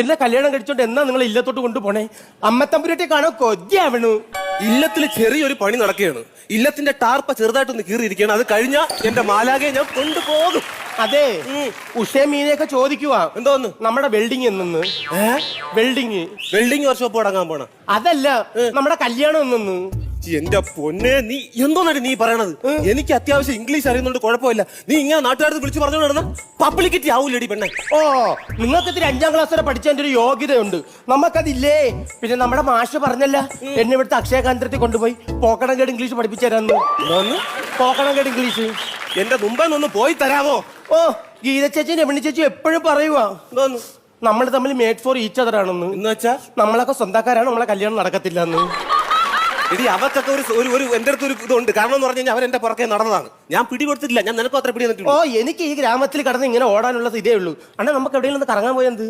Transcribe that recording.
എന്നെ കല്യാണം കഴിച്ചോണ്ട് എന്നാ നിങ്ങൾ ഇല്ലത്തോട്ട് കൊണ്ടുപോണേ? അമ്മത്തമ്പുരട്ടെ കാണാൻ കൊതിയാവണു. ഇല്ലത്തിൽ ചെറിയൊരു പണി നടക്കുകയാണ്. ഇല്ലത്തിന്റെ ടാർപ്പ ചെറുതായിട്ടൊന്ന് കീറിയിരിക്കുകയാണ്. അത് കഴിഞ്ഞാൽ എന്റെ മാലാകെ ഞാൻ കൊണ്ടുപോകും. അതെ, ഉഷേ മീനെയൊക്കെ ചോദിക്കുവാ എന്തോന്ന് നമ്മുടെ വെൽഡിങ് എന്നൊന്ന്. വെൽഡിങ് വെൽഡിങ് വർക്ക്ഷോപ്പ് തുടങ്ങാൻ പോണ? അതല്ല, നമ്മുടെ കല്യാണം എന്നൊന്ന്. എന്റെ പൊന്നെ, നീ എന്തോന്നാണ് നീ പറയണത്? എനിക്ക് അത്യാവശ്യം ഇംഗ്ലീഷ് അറിയുന്നുണ്ട്, കുഴപ്പമില്ല. നീ ഇങ്ങനെ നാട്ടുകാർക്ക് വിളിച്ചു പറഞ്ഞു നടന്ന പബ്ലിക്കിറ്റി ആവൂലടി പെണ്ണെ. ഓ, നിങ്ങൾക്ക് ഇത്തിരി 5ാം ക്ലാസ് വരെ പഠിച്ചതിന്റെ ഒരു യോഗ്യതയുണ്ട്, നമുക്കതില്ലേ. പിന്നെ നമ്മുടെ മാഷ് പറഞ്ഞല്ല, എന്നെ ഇവിടുത്തെ അക്ഷയ കേന്ദ്രത്തിൽ കൊണ്ടുപോയി പോക്കണംകേട് ഇംഗ്ലീഷ് പഠിപ്പിച്ചു തരാന്ന്. പോക്കണംകേട് ഇംഗ്ലീഷ് എന്റെ മുമ്പേ ഒന്ന് പോയി തരാമോ? ഓ, ഗീത ചേച്ചി രമണി ചേച്ചി എപ്പോഴും പറയുവാ നമ്മൾ തമ്മിൽ മേഡ് ഫോർ ഈച്ച് അതർ ആണെന്ന്. എന്ന് വെച്ചാ നമ്മളൊക്കെ സ്വന്തക്കാരാണ്, നമ്മളെ കല്യാണം നടക്കത്തില്ല എന്ന്. എടി, അവർക്കൊക്കെ ഒരു എന്റെ അടുത്ത് ഒരു ഇതുണ്ട്. കാരണം എന്ന് പറഞ്ഞു കഴിഞ്ഞാൽ അവരെന്റെ പുറകെ നടന്നതാണ്. ഞാൻ പിടി കൊടുത്തിട്ടില്ല. ഞാൻ നിനക്കും അത്ര പിടി തന്നിട്ടുണ്ട്. ഓ, എനിക്ക് ഈ ഗ്രാമത്തിൽ കടന്ന് ഇങ്ങനെ ഓടാനുള്ള ഇതേ ഉള്ളൂ. അണ്ണാ, നമുക്ക് എവിടെയെങ്കിലും ഒന്ന് കറങ്ങാൻ പോയത്?